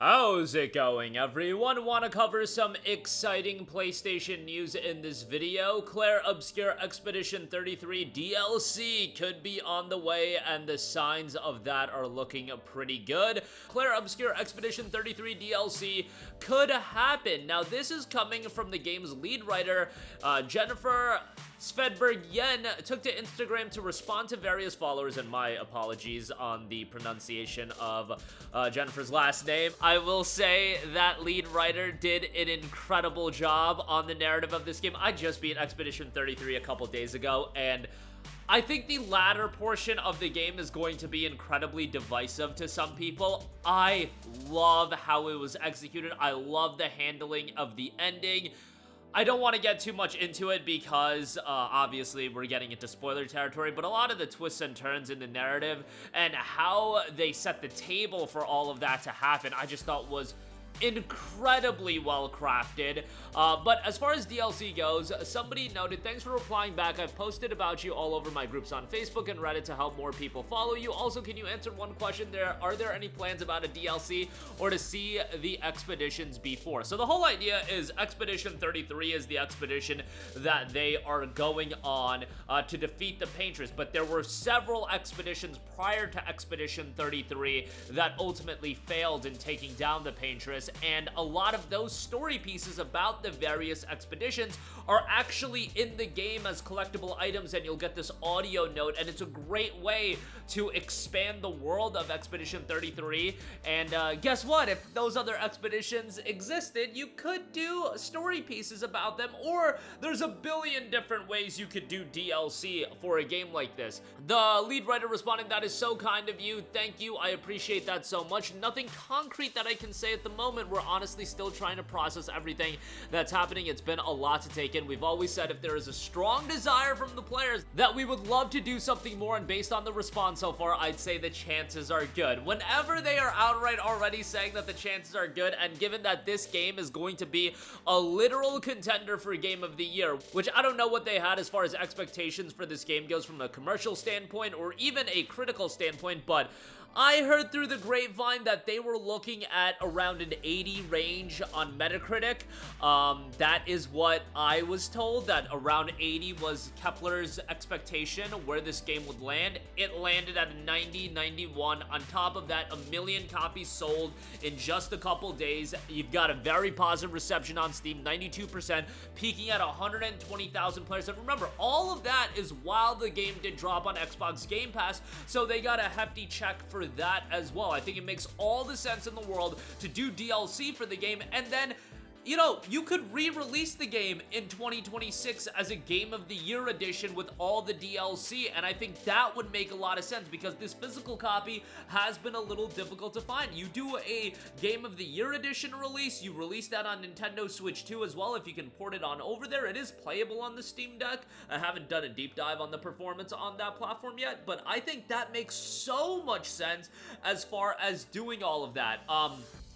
How's it going, everyone? Want to cover some exciting PlayStation news in this video? Clair Obscur Expedition 33 DLC could be on the way, and the signs of that are looking pretty good. Clair Obscur Expedition 33 DLC could happen. Now, this is coming from the game's lead writer, Jennifer Svedberg-Yen, took to Instagram to respond to various followers, and my apologies on the pronunciation of Jennifer's last name. I will say that lead writer did an incredible job on the narrative of this game. I just beat Expedition 33 a couple days ago, and I think the latter portion of the game is going to be incredibly divisive to some people. I love how it was executed. I love the handling of the ending. I don't want to get too much into it because, obviously, we're getting into spoiler territory, but a lot of the twists and turns in the narrative and how they set the table for all of that to happen, I just thought was incredibly well crafted. But as far as DLC goes, somebody noted, thanks for replying back. I've posted about you all over my groups on Facebook and Reddit to help more people follow you. Also, can you answer one question there? Are there any plans about a DLC or to see the expeditions before? So the whole idea is Expedition 33 is the expedition that they are going on to defeat the Paintress, but there were several expeditions prior to Expedition 33 that ultimately failed in taking down the Paintress, and a lot of those story pieces about the various expeditions are actually in the game as collectible items, and you'll get this audio note, and it's a great way to expand the world of Expedition 33. And guess what? If those other expeditions existed, you could do story pieces about them, or there's a billion different ways you could do DLC for a game like this. The lead writer responding, that is so kind of you. Thank you. I appreciate that so much. Nothing concrete that I can say at the moment. We're honestly still trying to process everything that's happening. It's been a lot to take in. We've always said if there is a strong desire from the players that we would love to do something more, and based on the response so far, I'd say the chances are good. Whenever they are outright already saying that the chances are good, and given that this game is going to be a literal contender for Game of the Year, which I don't know what they had as far as expectations for this game goes from a commercial standpoint or even a critical standpoint, but I heard through the grapevine that they were looking at around an 80 range on Metacritic. That is what I was told, that around 80 was Kepler's expectation where this game would land. It landed at a 90, 91. On top of that, 1 million copies sold in just a couple days. You've got a very positive reception on Steam, 92%, peaking at 120,000 players. And remember, all of that is while the game did drop on Xbox Game Pass, so they got a hefty check for that as well. I think it makes all the sense in the world to do DLC for the game, and then, you know, you could re-release the game in 2026 as a Game of the Year edition with all the DLC, and I think that would make a lot of sense because this physical copy has been a little difficult to find. You do a Game of the Year edition release, you release that on Nintendo Switch 2 as well if you can port it on over there. It is playable on the Steam Deck. I haven't done a deep dive on the performance on that platform yet, but I think that makes so much sense as far as doing all of that.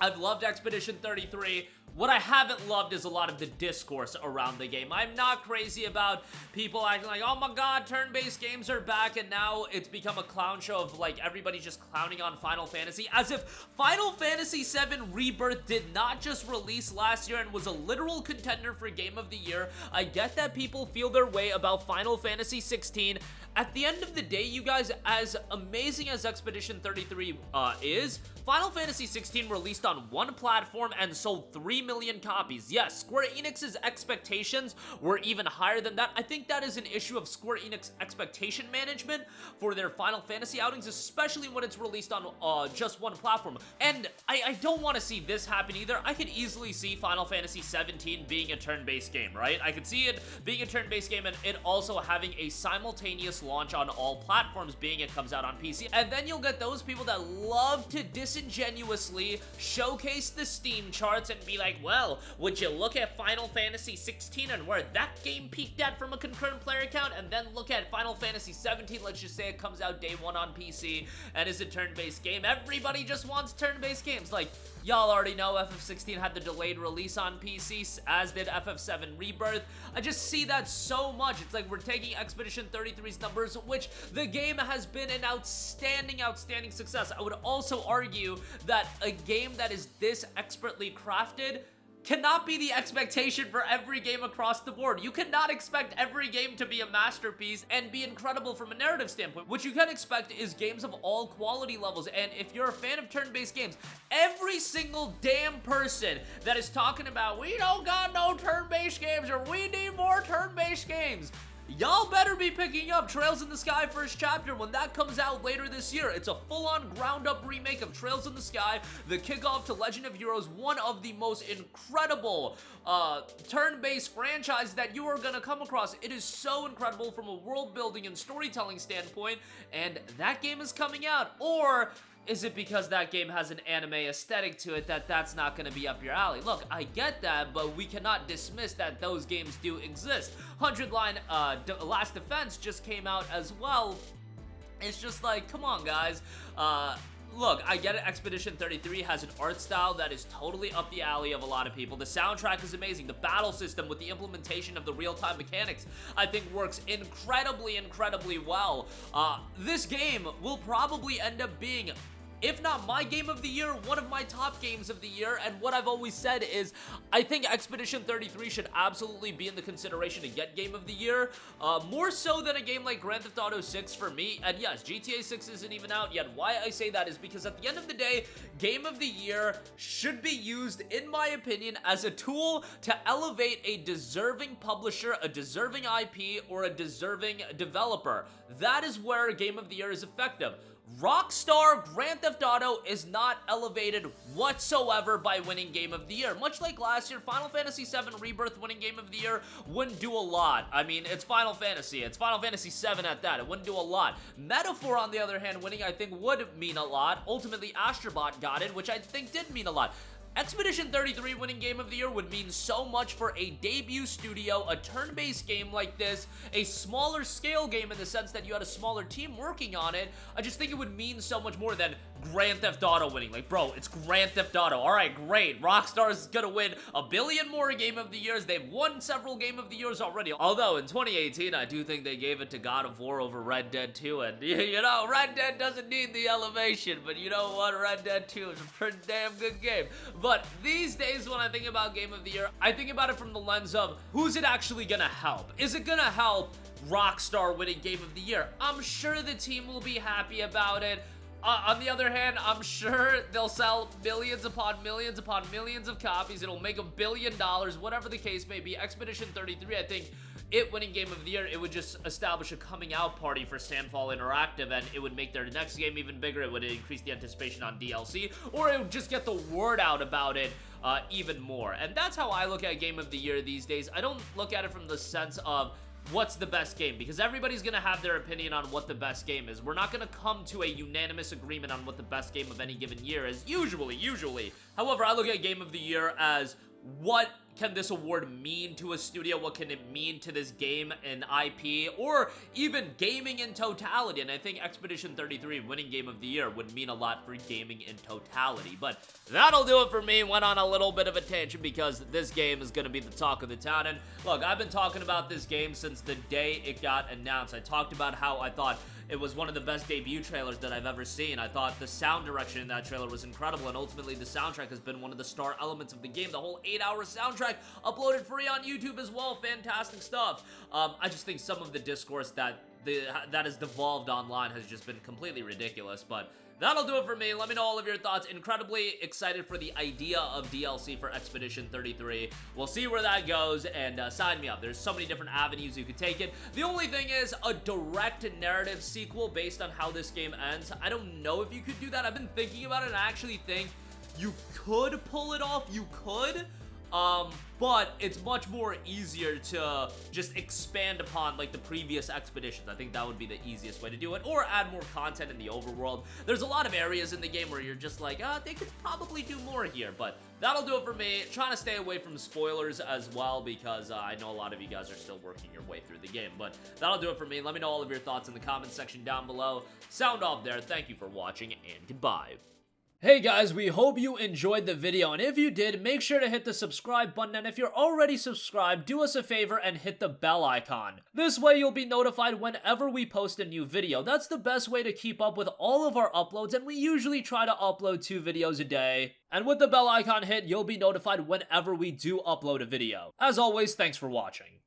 I've loved Expedition 33. What I haven't loved is a lot of the discourse around the game. I'm not crazy about people acting like, oh my god, turn-based games are back, and now it's become a clown show of like everybody just clowning on Final Fantasy, as if Final Fantasy VII Rebirth did not just release last year and was a literal contender for Game of the Year. I get that people feel their way about Final Fantasy 16. At the end of the day, you guys, as amazing as Expedition 33 is, Final Fantasy 16 released on one platform and sold 3 million copies. Yes, Square Enix's expectations were even higher than that. I think that is an issue of Square Enix expectation management for their Final Fantasy outings, especially when it's released on just one platform. And I don't want to see this happen either. I could easily see Final Fantasy 17 being a turn-based game, right? I could see it being a turn-based game and it also having a simultaneous launch on all platforms, being it comes out on PC. And then you'll get those people that love to disingenuously showcase the Steam charts and be like, well, would you look at Final Fantasy 16 and where that game peaked at from a concurrent player count, and then look at Final Fantasy 17, let's just say it comes out day one on PC and is a turn-based game. Everybody just wants turn-based games. Like, Y'all already know FF16 had the delayed release on PC, as did FF7 Rebirth. I just see that so much. It's like we're taking Expedition 33's numbers, which the game has been an outstanding success. I would also argue that a game that is this expertly crafted cannot be the expectation for every game across the board. You cannot expect every game to be a masterpiece and be incredible from a narrative standpoint. What you can expect is games of all quality levels, and if you're a fan of turn-based games, every single damn person that is talking about, we don't got no turn-based games, or we need more turn-based games, y'all better be picking up Trails in the Sky First Chapter when that comes out later this year. It's a full-on ground-up remake of Trails in the Sky, the kickoff to Legend of Heroes, one of the most incredible turn-based franchise that you are gonna come across. It is so incredible from a world-building and storytelling standpoint, and that game is coming out. Or is it because that game has an anime aesthetic to it that's not going to be up your alley? Look, I get that, but we cannot dismiss that those games do exist. 100 Line Last Defense just came out as well. It's just like, come on, guys. Look, I get it, Expedition 33 has an art style that is totally up the alley of a lot of people. The soundtrack is amazing. The battle system with the implementation of the real-time mechanics, I think, works incredibly well. This game will probably end up being, if not my game of the year, one of my top games of the year. And what I've always said is, I think Expedition 33 should absolutely be in the consideration to get game of the year, more so than a game like Grand Theft Auto 6 for me. And yes, GTA 6 isn't even out yet. Why I say that is because at the end of the day, game of the year should be used, in my opinion, as a tool to elevate a deserving publisher, a deserving IP, or a deserving developer. That is where game of the year is effective. Rockstar Grand Theft Auto is not elevated whatsoever by winning Game of the Year. Much like last year, Final Fantasy VII Rebirth winning Game of the Year wouldn't do a lot. I mean, it's Final Fantasy. It's Final Fantasy VII at that. It wouldn't do a lot. Metaphor, on the other hand, winning, I think, would mean a lot. Ultimately, Astrobot got it, which I think did mean a lot. Expedition 33 winning Game of the Year would mean so much for a debut studio, a turn-based game like this, a smaller scale game in the sense that you had a smaller team working on it. I just think it would mean so much more than Grand Theft Auto winning. Like, bro, it's Grand Theft Auto. Alright, great. Rockstar's gonna win a billion more Game of the Years. They've won several Game of the Years already. Although, in 2018, I do think they gave it to God of War over Red Dead 2. And, you know, Red Dead doesn't need the elevation. But you know what? Red Dead 2 is a pretty damn good game. But these days, when I think about Game of the Year, I think about it from the lens of, who's it actually gonna help? Is it gonna help Rockstar winning Game of the Year? I'm sure the team will be happy about it. On the other hand, I'm sure they'll sell millions upon millions upon millions of copies. It'll make $1 billion, whatever the case may be. Expedition 33, I think, it winning Game of the Year, it would just establish a coming out party for Sandfall Interactive, and it would make their next game even bigger. It would increase the anticipation on DLC, or it would just get the word out about it even more. And that's how I look at Game of the Year these days. I don't look at it from the sense of what's the best game, because everybody's gonna have their opinion on what the best game is. We're not gonna come to a unanimous agreement on what the best game of any given year is, usually. However, I look at Game of the Year as, what can this award mean to a studio? What can it mean to this game and IP, or even gaming in totality? And I think Expedition 33 winning Game of the Year would mean a lot for gaming in totality. But that'll do it for me. Went on a little bit of a tangent because this game is going to be the talk of the town. And look, I've been talking about this game since the day it got announced. I talked about how I thought it was one of the best debut trailers that I've ever seen. I thought the sound direction in that trailer was incredible, and ultimately the soundtrack has been one of the star elements of the game. The whole 8-hour soundtrack uploaded free on YouTube as well. Fantastic stuff. I just think some of the discourse that has devolved online has just been completely ridiculous, but that'll do it for me. Let me know all of your thoughts. Incredibly excited for the idea of DLC for Expedition 33. We'll see where that goes, and sign me up. There's so many different avenues you could take it. The only thing is, a direct narrative sequel based on how this game ends. I don't know if you could do that. I've been thinking about it, and I actually think you could pull it off. You could. But it's much more easier to just expand upon, like, the previous expeditions. I think that would be the easiest way to do it, or add more content in the overworld. There's a lot of areas in the game where you're just like, they could probably do more here, but that'll do it for me. Trying to stay away from spoilers as well, because I know a lot of you guys are still working your way through the game, but that'll do it for me. Let me know all of your thoughts in the comments section down below. Sound off there. Thank you for watching, and goodbye. Hey guys, we hope you enjoyed the video, and if you did, make sure to hit the subscribe button, and if you're already subscribed, do us a favor and hit the bell icon. This way you'll be notified whenever we post a new video. That's the best way to keep up with all of our uploads, and we usually try to upload 2 videos a day. And with the bell icon hit, you'll be notified whenever we do upload a video. As always, thanks for watching.